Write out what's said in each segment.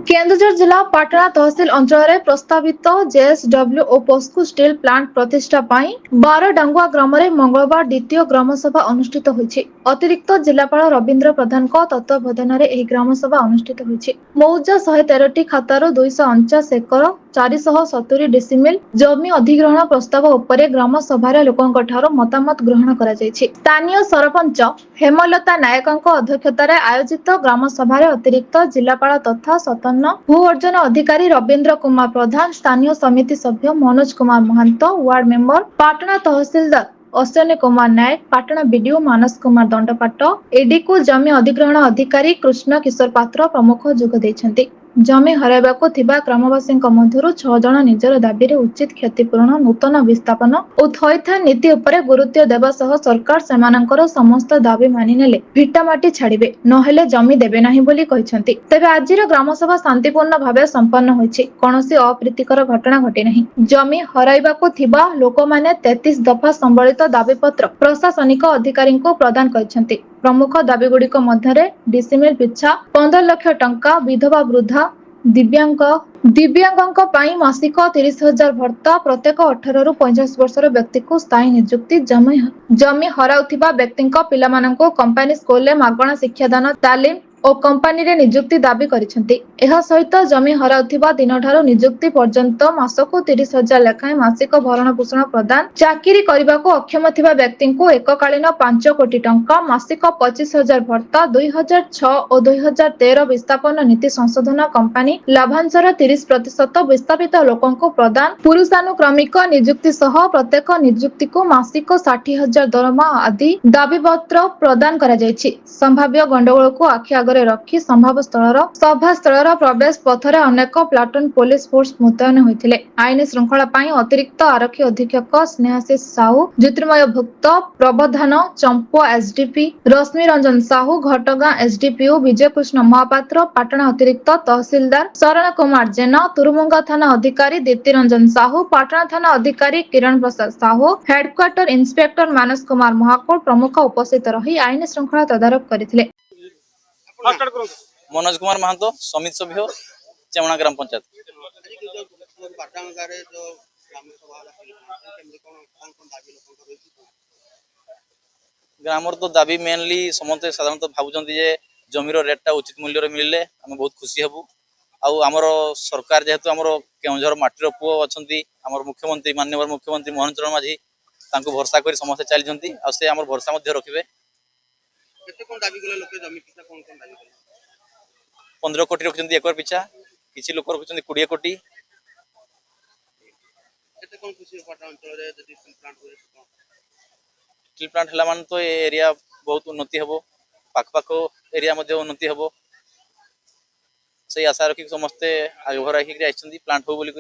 केन्दुझर जिला पाटना तहसिल अंचल प्रस्तावित जेएसडब्ल्यू और पोस्को स्टील प्लांट प्रतिष्ठा पाई 12 डांगुआ ग्राम में मंगलवार द्वितीय ग्रामसभा अनुष्ठित होईछि। अतिरिक्त जिलापाल रवींद्र प्रधान तत्वावधान में ग्रामसभा अनुष्ठित होईछि। मौजा 113 खातार 249 एकर 470 डेसिमिल जमी अधिग्रहण प्रस्ताव उपरे ग्रामसभार लोकंठारो मतामत ग्रहण करा जायछि। स्थानीय सरपंच हेमलता नायकଙ୍କ अध्यक्षतार आयोजित ग्रामसभार अतिरिक्त जिलापाल तथा स्वतंत्र भू अर्जन अधिकारी रवींद्र कुमार प्रधान, स्थानीय समिति सभ्य मनोज कुमार महंत, वार्ड मेंबर पाटना तहसीलदार अश्विनी कुमार नायक, पाटना बीडीओ मानस कुमार दंडपाट, एडीको जमी अधिग्रहण अधिकारी कृष्ण किशोर पात्र प्रमुख जोग दैछन्ति। जमी हराइबाकु थिबा ग्रामवासीଙ୍କ ମଧ୍ୟରୁ 6 ଜଣ ନିଜର ଦାବିରେ ଉଚିତ କ୍ଷତିପୂରଣ, ନୂତନ ବିସ୍ଥାପନ ଓ ଥଇଥାନ ନୀତି ଉପରେ ଗୁରୁତ୍ୱ ଦେବା ସହ ସରକାର ସେମାନଙ୍କର ସମସ୍ତ ଦାବି ମାନିନେଲେ ଭିଟାମାଟି ଛାଡ଼ିବେ, ନହେଲେ ଜମି ଦେବେ ନାହିଁ ବୋଲି କହିଛନ୍ତି। ତେବେ ଆଜିର ଗ୍ରାମସଭା ଶାନ୍ତିପୂର୍ଣ୍ଣ ଭାବେ ସମ୍ପନ୍ନ ହୋଇଛି। କୌଣସି ଅପ୍ରୀତିକର ଘଟଣା ଘଟି ନାହିଁ। ଜମି ହରାଇବାକୁ ଥିବା ଲୋକମାନେ 33 ଦଫା ସମ୍ବଳିତ ଦାବିପତ୍ର ପ୍ରଶାସନିକ ଅଧିକାରୀଙ୍କୁ ପ୍ରଦାନ କରିଛନ୍ତି। ପ୍ରମୁଖ ଦାବିଗୁଡ଼ିକ ମଧ୍ୟରେ ଡିସିମିଲ୍ ପିଛା 15 ଲକ୍ଷ ଟଙ୍କା, ବିଧବା ବୃଦ୍ଧା, ଦିବ୍ୟାଙ୍ଗଙ୍କ ପାଇଁ ମାସିକ 30,000 ଭତ୍ତା, ପ୍ରତ୍ୟେକ 18 ରୁ 50 ବର୍ଷର ବ୍ୟକ୍ତିକୁ ସ୍ଥାୟୀ ନିଯୁକ୍ତି, ଜମି ହରାଉଥିବା ବ୍ୟକ୍ତିଙ୍କ ପିଲାମାନଙ୍କୁ କମ୍ପାନୀ ସ୍କୁଲରେ ମାଗଣା ଶିକ୍ଷାଦାନ ତାଲିମ ଓ କମ୍ପାନୀରେ ନିଯୁକ୍ତି ଦାବି କରିଛନ୍ତି। ଏହା ସହିତ ଜମି ହରାଉଥିବା ଦିନଠାରୁ ନିଯୁକ୍ତି ପର୍ଯ୍ୟନ୍ତ ମାସକୁ 30,000 ଲେଖାଏଁ ମାସିକ ଭରଣପୋଷଣ ପ୍ରଦାନ, ଚାକିରି କରିବାକୁ ଅକ୍ଷମ ଥିବା ବ୍ୟକ୍ତିଙ୍କୁ ଏକକାଳୀନ 5 କୋଟି ଟଙ୍କା, ମାସିକ 25,000 ଭତ୍ତା, 2006 ଓ 2013 ବିସ୍ଥାପନ ନୀତି ସଂଶୋଧନ, କମ୍ପାନୀ ଲାଭାଂଶର 30% ବିସ୍ଥାପିତ ଲୋକଙ୍କୁ ପ୍ରଦାନ, ପୁରୁଷାନୁକ୍ରମିକ ନିଯୁକ୍ତି ସହ ପ୍ରତ୍ୟେକ ନିଯୁକ୍ତିକୁ ମାସିକ 60,000 ଦରମା ଆଦି ଦାବିପତ୍ର ପ୍ରଦାନ କରାଯାଇଛି। ସମ୍ଭାବ୍ୟ ଗଣ୍ଡଗୋଳକୁ ଆଖି ଆଗରେ ରଖି ସଭାସ୍ଥଳର ପ୍ରବେଶ ପଥରେ ଅନେକ ପ୍ଲାଟୁନ ପୋଲିସ ଫୋର୍ସ ମୁତୟନ ହୋଇଥିଲେ। ଆଇନ ଶୃଙ୍ଖଳା ପାଇଁ ଅତିରିକ୍ତ ଆରକ୍ଷୀ ଅଧୀକ୍ଷକ ସ୍ନେହାଶିଷ ସାହୁ, ଜ୍ୟୋତିର୍ମୟ ଭୁକ୍ତ, ପ୍ରବଧାନ ଚମ୍ପୁଆ ଏସଡିପି ରଶ୍ମି ରଞ୍ଜନ ସାହୁ, ଘଟଗାଁ ଏସଡିପିଓ ବିଜୟକୃଷ୍ଣ ମହାପାତ୍ର, ପାଟଣା ଅତିରିକ୍ତ ତହସିଲଦାର ଶରଣ କୁମାର ଜେନା, ତୁରୁମୁଙ୍ଗା ଥାନା ଅଧିକାରୀ ଦୀପ୍ତି ରଞ୍ଜନ ସାହୁ, ପାଟଣା ଥାନା ଅଧିକାରୀ କିରଣ ପ୍ରସାଦ ସାହୁ, ହେଡକ୍ୱାର୍ଟର ଇନ୍ସପେକ୍ଟର ମାନସ କୁମାର ମହାକୁଡ଼ ପ୍ରମୁଖ ଉପସ୍ଥିତ ରହି ଆଇନ ଶୃଙ୍ଖଳା ତଦାରଖ କରିଥିଲେ। मनोज कुमार महंतो, समिति सभ्य, चेवणा ग्राम पंचायत। ग्रामर तो दाबी मेनली समस्त साधारणतः भावुं जे जमीर रेटा उचित मूल्य मिलले आम बहुत खुशी हेबू। आमर सरकार जेहेतु आमर केउझर माटीर पुओ अच्छा मुख्यमंत्री माननीय मुख्यमंत्री मोहन चरण माझी भरसा कर समस्ते चलती आम भरसा रखिए। 15 कोटी रखिंट एकर पिछा, किसी लोक रखुच्च 20 कोटी। स्टील प्लांट है मान तो एरिया बहुत उन्नति हम, पाखपाख एरिया उन्नति हम, से आशा रखिक समस्ते आगे रखिक प्लांट हो बोली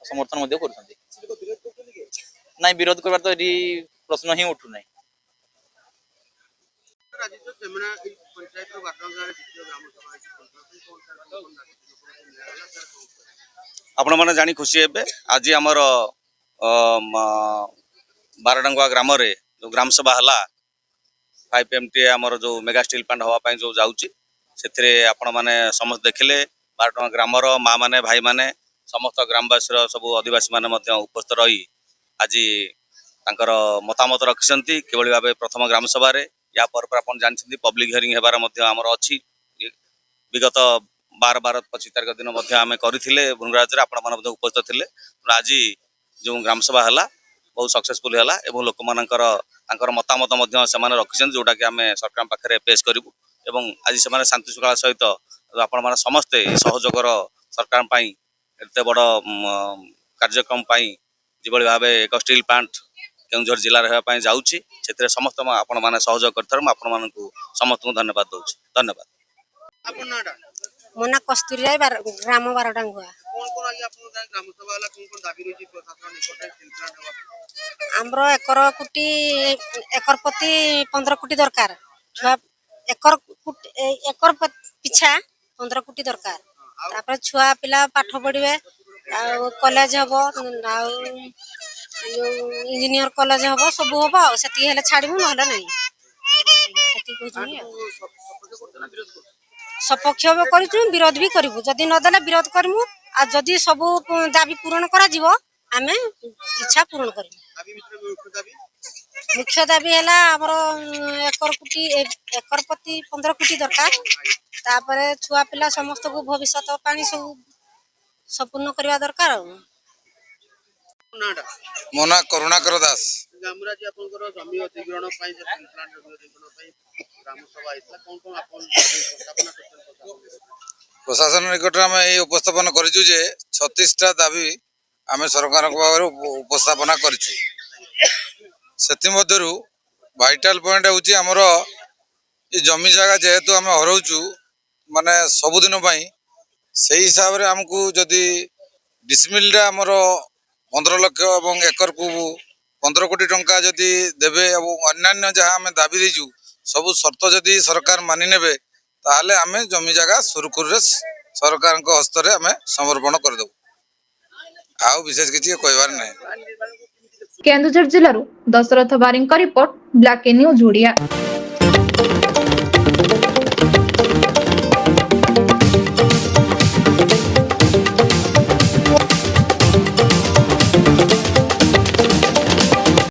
समर्थन कर विरोध कर तो ये प्रश्न ही उठू ना। आपण मैंने जानी खुशी हे आज आमर 12 डांगुआ ग्राम जो ग्राम सभा है 5MT आमर जो मेगा स्टील प्लांट हाँपाई जो जाऊँगी से आपण मैंने समस्त देखिले 12 डांगुआ ग्रामर माँ मैंने भाई मैंने समस्त ग्रामवासी सब आदिवासी मैंने उपस्थित रही आज तांकर मतामत रखिंट किभली भाव प्रथम ग्राम सभा या पर आप जानते पब्लिक हियरिंग होबार अच्छी विगत 12-25 तारीख दिन आम करते भृंगराज उपस्थित थे। आज जो ग्राम सभा है बहुत सक्सेसफुल है और लोक मानकर मतामत रखिंट जोटा कि आम सरकार पाखे पेश करूँ और आज से शांति श्रृंखला सहित आपण मैंने समस्ते सहयोगर सरकार एत बड़ कार्यक्रम जो भाव एक स्टील प्लांट केउझर जिले में जाऊँगी से समस्त आपण मैंने सहयोग कर समस्त धन्यवाद दूँ। धन्यवाद। मो ना कस्तूरी राय ग्राम 12 डांगुआ। आमर एकर प्रति 15 कोटी दरकार, एकर पिछा 15 कोटी दरकार। तापर छुआ पिला पाठ पढ़िबे, कॉलेज हम, इंजीनियर कॉलेज हम, सब हम से छाड़ू ना। ସପକ୍ଷ କରିଛୁ, ବିରୋଧ ବି କରିବୁ। ଯଦି ନଦେଲେ ବିରୋଧ କରିବୁ, ଆଉ ଯଦି ସବୁ ଦାବି ପୂରଣ କରାଯିବ ଆମେ ଇଚ୍ଛା ପୂରଣ କରିବୁ। ମୁଖ୍ୟ ଦାବି ହେଲା ଆମର ଏକର ପ୍ରତି 15 କୋଟି ଦରକାର। ତାପରେ ଛୁଆ ପିଲା ସମସ୍ତଙ୍କୁ ଭବିଷ୍ୟତ ପାଇଁ ସବୁ ସମ୍ପୂର୍ଣ୍ଣ କରିବା ଦରକାର। ଆଉ ମୋ ନାଁ କରୁଣାକର ଦାସ। ଜମି ଅଧିଗ୍ରହଣ ପାଇଁ ଗ୍ରାମ ସଭା ହେଇଥିଲା, କଣ କଣ ଆପଣ ପ୍ରଶାସନ ନିକଟରେ ଆମେ ଏହି ଉପସ୍ଥାପନ କରିଛୁ ଯେ 36ଟା ଦାବି ଆମେ ସରକାରଙ୍କ ପାଖରେ ଉପସ୍ଥାପନା କରିଛୁ। ସେଥିମଧ୍ୟରୁ ଭାଇଟାଲ ପଏଣ୍ଟ ହେଉଛି ଆମର ଏ ଜମି ଜାଗା ଯେହେତୁ ଆମେ ହରଉଛୁ ମାନେ ସବୁଦିନ ପାଇଁ, ସେଇ ହିସାବରେ ଆମକୁ ଯଦି ଡିସମିଲଟା ଆମର 15 ଲକ୍ଷ ଏବଂ ଏକରକୁ 15 କୋଟି ଟଙ୍କା ଯଦି ଦେବେ ଏବଂ ଅନ୍ୟାନ୍ୟ ଯାହା ଆମେ ଦାବି ଦେଇଛୁ ସବୁ ସର୍ତ୍ତ ଯଦି ସରକାର ମାନି ନେବେ, ତାହେଲେ ଆମେ ଜମି ଜାଗା ସୁରୁଖୁରୁରେ ସରକାରଙ୍କ ହସ୍ତରେ ଆମେ ସମର୍ପଣ କରିଦେବୁ। ଆଉ ବିଶେଷ କିଛି କହିବାର ନାହିଁ। କେନ୍ଦୁଝର ଜିଲ୍ଲାରୁ ଦଶରଥ ବାରିଙ୍କ ରିପୋର୍ଟ, ବ୍ଲାକ୍ ନ୍ୟୁଜ୍ ଓଡ଼ିଆ।